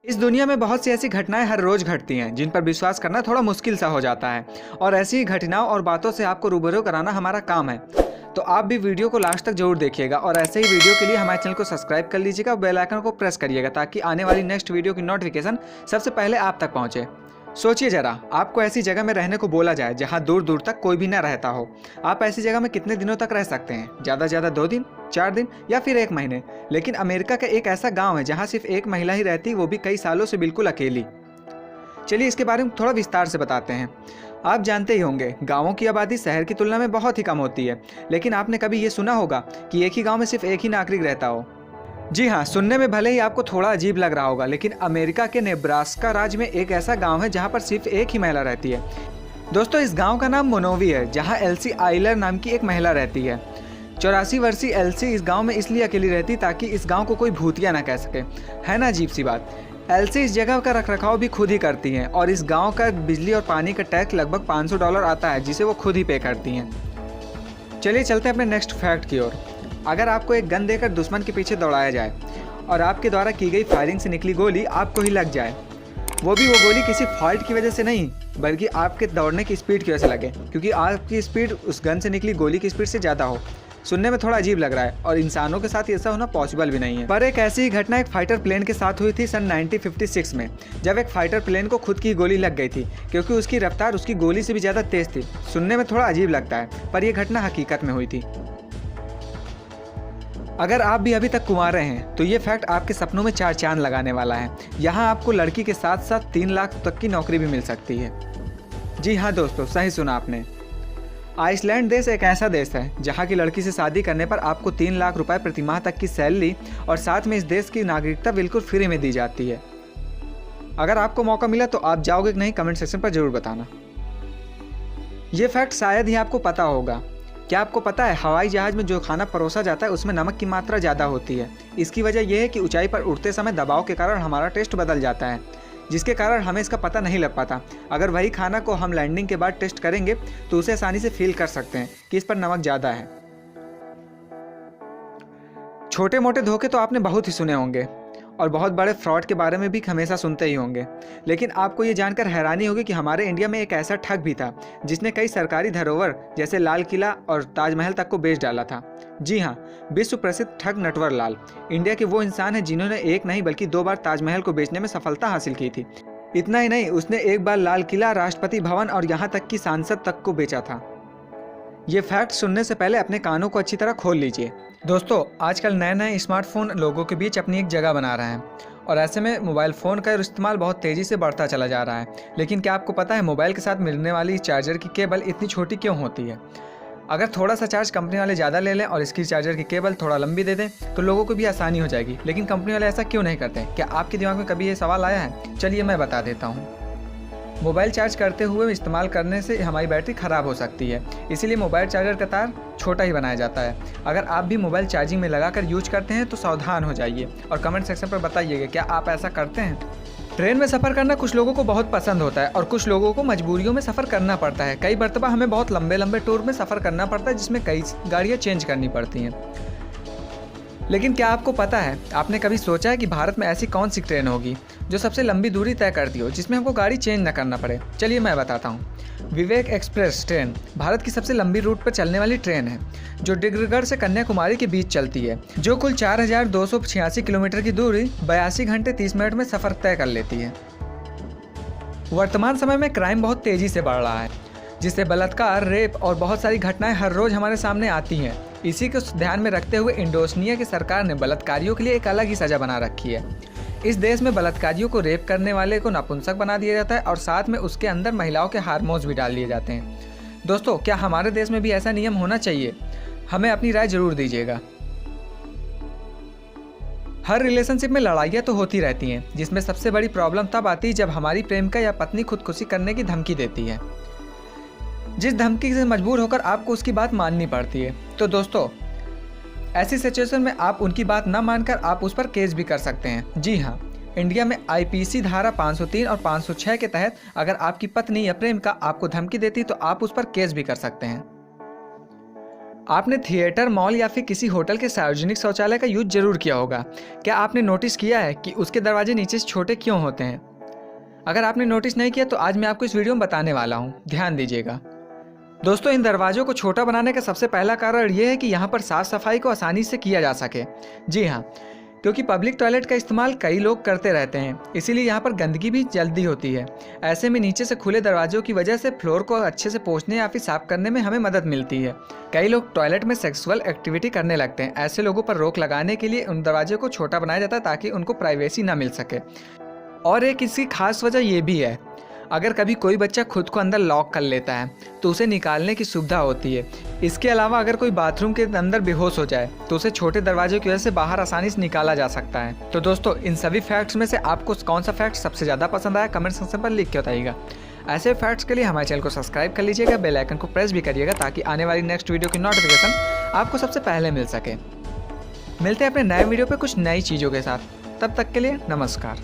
इस दुनिया में बहुत सी ऐसी घटनाएं हर रोज घटती हैं जिन पर विश्वास करना थोड़ा मुश्किल सा हो जाता है और ऐसी ही घटनाओं और बातों से आपको रूबरू कराना हमारा काम है। तो आप भी वीडियो को लास्ट तक जरूर देखिएगा और ऐसे ही वीडियो के लिए हमारे चैनल को सब्सक्राइब कर लीजिएगा और बेल आइकन को प्रेस करिएगा ताकि आने वाली नेक्स्ट वीडियो की नोटिफिकेशन सबसे पहले आप तक पहुंचे। सोचिए जरा, आपको ऐसी जगह में रहने को बोला जाए जहां दूर दूर तक कोई भी ना रहता हो। आप ऐसी जगह में कितने दिनों तक रह सकते हैं? ज़्यादा से ज़्यादा 2 दिन, 4 दिन या फिर 1 महीने। लेकिन अमेरिका का एक ऐसा गांव है जहां सिर्फ एक महिला ही रहती, वो भी कई सालों से बिल्कुल अकेली। चलिए इसके बारे में थोड़ा विस्तार से बताते हैं। आप जानते ही होंगे, गाँवों की आबादी शहर की तुलना में बहुत ही कम होती है। लेकिन आपने कभी ये सुना होगा कि एक ही गाँव में सिर्फ एक ही नागरिक रहता हो? जी हाँ, सुनने में भले ही आपको थोड़ा अजीब लग रहा होगा, लेकिन अमेरिका के नेब्रास्का राज्य में एक ऐसा गांव है जहां पर सिर्फ एक ही महिला रहती है। दोस्तों, इस गांव का नाम मोनोवी है, जहां एल्सी आइलर नाम की एक महिला रहती है। 84 वर्षीय एल्सी इस गांव में इसलिए अकेली रहती ताकि इस गांव को कोई भूतिया ना कह सके। है ना अजीब सी बात। एल्सी इस जगह का रखरखाव भी खुद ही करती हैं और इस गाँव का बिजली और पानी का टैक्स लगभग $500 आता है, जिसे वो खुद ही पे करती हैं। चलिए चलते हैं अपने नेक्स्ट फैक्ट की ओर। अगर आपको एक गन देकर दुश्मन के पीछे दौड़ाया जाए और आपके द्वारा की गई फायरिंग से निकली गोली आपको ही लग जाए, वो गोली किसी फॉल्ट की वजह से नहीं बल्कि आपके दौड़ने की स्पीड की वजह से लगे, क्योंकि आपकी स्पीड उस गन से निकली गोली की स्पीड से ज़्यादा हो। सुनने में थोड़ा अजीब लग रहा है और इंसानों के साथ ऐसा होना पॉसिबल भी नहीं है। पर एक ऐसी ही घटना एक फाइटर प्लेन के साथ हुई थी सन 1956 में, जब एक फाइटर प्लेन को खुद की गोली लग गई थी, क्योंकि उसकी रफ्तार उसकी गोली से भी ज़्यादा तेज़ थी। सुनने में थोड़ा अजीब लगता है, पर यह घटना हकीकत में हुई थी। अगर आप भी अभी तक कुंवारे हैं तो ये फैक्ट आपके सपनों में 4 चांद लगाने वाला है। यहाँ आपको लड़की के साथ साथ 3 लाख तक की नौकरी भी मिल सकती है। जी हाँ दोस्तों, सही सुना आपने। आइसलैंड देश एक ऐसा देश है जहाँ की लड़की से शादी करने पर आपको 3 लाख रुपए प्रति माह तक की सैलरी और साथ में इस देश की नागरिकता बिल्कुल फ्री में दी जाती है। अगर आपको मौका मिला तो आप जाओगे कि नहीं, कमेंट सेक्शन पर जरूर बताना। ये फैक्ट शायद ही आपको पता होगा। क्या आपको पता है, हवाई जहाज़ में जो खाना परोसा जाता है उसमें नमक की मात्रा ज़्यादा होती है। इसकी वजह यह है कि ऊंचाई पर उड़ते समय दबाव के कारण हमारा टेस्ट बदल जाता है, जिसके कारण हमें इसका पता नहीं लग पाता। अगर वही खाना को हम लैंडिंग के बाद टेस्ट करेंगे तो उसे आसानी से फील कर सकते हैं कि इस पर नमक ज़्यादा है। छोटे मोटे धोखे तो आपने बहुत ही सुने होंगे और बहुत बड़े फ्रॉड के बारे में भी हमेशा सुनते ही होंगे, लेकिन आपको ये जानकर हैरानी होगी कि हमारे इंडिया में एक ऐसा ठग भी था जिसने कई सरकारी धरोहर जैसे लाल किला और ताजमहल तक को बेच डाला था। जी हाँ, विश्व प्रसिद्ध ठग नटवर लाल इंडिया के वो इंसान है जिन्होंने एक नहीं बल्कि 2 बार ताजमहल को बेचने में सफलता हासिल की थी। इतना ही नहीं, उसने एक बार लाल किला, राष्ट्रपति भवन और यहाँ तक कि सांसद तक को बेचा था। ये फैक्ट सुनने से पहले अपने कानों को अच्छी तरह खोल लीजिए। दोस्तों, आजकल नए नए स्मार्टफोन लोगों के बीच अपनी एक जगह बना रहे हैं और ऐसे में मोबाइल फ़ोन का इस्तेमाल बहुत तेज़ी से बढ़ता चला जा रहा है। लेकिन क्या आपको पता है, मोबाइल के साथ मिलने वाली चार्जर की केबल इतनी छोटी क्यों होती है? अगर थोड़ा सा चार्ज कंपनी वाले ज़्यादा ले लें और इसकी चार्जर की केबल थोड़ा लंबी दे दें तो लोगों को भी आसानी हो जाएगी, लेकिन कंपनी वाले ऐसा क्यों नहीं करते? क्या आपके दिमाग में कभी ये सवाल आया है? चलिए मैं बता देता हूँ। मोबाइल चार्ज करते हुए इस्तेमाल करने से हमारी बैटरी ख़राब हो सकती है, इसीलिए मोबाइल चार्जर का तार छोटा ही बनाया जाता है। अगर आप भी मोबाइल चार्जिंग में लगाकर यूज करते हैं तो सावधान हो जाइए और कमेंट सेक्शन पर बताइएगा क्या आप ऐसा करते हैं। ट्रेन में सफ़र करना कुछ लोगों को बहुत पसंद होता है और कुछ लोगों को मजबूरियों में सफ़र करना पड़ता है। कई मरतबा हमें बहुत लंबे लंबे टूर में सफ़र करना पड़ता है जिसमें कई गाड़ियाँ चेंज करनी पड़ती हैं। लेकिन क्या आपको पता है, आपने कभी सोचा है कि भारत में ऐसी कौन सी ट्रेन होगी जो सबसे लंबी दूरी तय करती हो जिसमें हमको गाड़ी चेंज न करना पड़े? चलिए मैं बताता हूँ। विवेक एक्सप्रेस ट्रेन भारत की सबसे लंबी रूट पर चलने वाली ट्रेन है, जो डिब्रूगढ़ से कन्याकुमारी के बीच चलती है, जो कुल 4286 किलोमीटर की दूरी 82 घंटे 30 मिनट में सफ़र तय कर लेती है। वर्तमान समय में क्राइम बहुत तेज़ी से बढ़ रहा है, जिससे बलात्कार, रेप और बहुत सारी घटनाएं हर रोज़ हमारे सामने आती हैं। इसी को ध्यान में रखते हुए इंडोनेशिया की सरकार ने बलात्कारियों के लिए एक अलग ही सज़ा बना रखी है। इस देश में बलात्कारियों को रेप करने वाले को नपुंसक बना दिया जाता है और साथ में उसके अंदर महिलाओं के हार्मोन्स भी डाल दिए जाते हैं। दोस्तों, क्या हमारे देश में भी ऐसा नियम होना चाहिए? हमें अपनी राय जरूर दीजिएगा। हर रिलेशनशिप में लड़ाइयाँ तो होती रहती हैं, जिसमें सबसे बड़ी प्रॉब्लम तब आती है जब हमारी प्रेमिका या पत्नी खुदकुशी करने की धमकी देती है, जिस धमकी से मजबूर होकर आपको उसकी बात माननी पड़ती है। तो दोस्तों, ऐसी सिचुएशन में आप उनकी बात न मानकर आप उस पर केस भी कर सकते हैं। जी हाँ, इंडिया में आईपीसी धारा 503 और 506 के तहत अगर आपकी पत्नी या प्रेमिका आपको धमकी देती तो आप उस पर केस भी कर सकते हैं। आपने थिएटर, मॉल या फिर किसी होटल के सार्वजनिक शौचालय का यूज जरूर किया होगा। क्या आपने नोटिस किया है कि उसके दरवाजे नीचे से छोटे क्यों होते हैं? अगर आपने नोटिस नहीं किया तो आज मैं आपको इस वीडियो में बताने वाला हूँ, ध्यान दीजिएगा। दोस्तों, इन दरवाज़ों को छोटा बनाने का सबसे पहला कारण ये है कि यहाँ पर साफ़ सफाई को आसानी से किया जा सके। जी हाँ, क्योंकि पब्लिक टॉयलेट का इस्तेमाल कई लोग करते रहते हैं, इसीलिए यहाँ पर गंदगी भी जल्दी होती है। ऐसे में नीचे से खुले दरवाजों की वजह से फ्लोर को अच्छे से पोंछने या फिर साफ करने में हमें मदद मिलती है। कई लोग टॉयलेट में सेक्सुअल एक्टिविटी करने लगते हैं। ऐसे लोगों पर रोक लगाने के लिए उन दरवाजे को छोटा बनाया जाता है ताकि उनको प्राइवेसी ना मिल सके। और एक इसकी खास वजह ये भी है, अगर कभी कोई बच्चा खुद को अंदर लॉक कर लेता है तो उसे निकालने की सुविधा होती है। इसके अलावा अगर कोई बाथरूम के अंदर बेहोश हो जाए तो उसे छोटे दरवाजे की वजह से बाहर आसानी से निकाला जा सकता है। तो दोस्तों, इन सभी फैक्ट्स में से आपको कौन सा फैक्ट सबसे ज़्यादा पसंद आया, कमेंट सेक्शन पर लिख के बताइएगा। ऐसे फैक्ट्स के लिए हमारे चैनल को सब्सक्राइब कर लीजिएगा, बेल आइकन को प्रेस भी करिएगा ताकि आने वाली नेक्स्ट वीडियो की नोटिफिकेशन आपको सबसे पहले मिल सके। मिलते हैं अपने नए वीडियो पर कुछ नई चीज़ों के साथ, तब तक के लिए नमस्कार।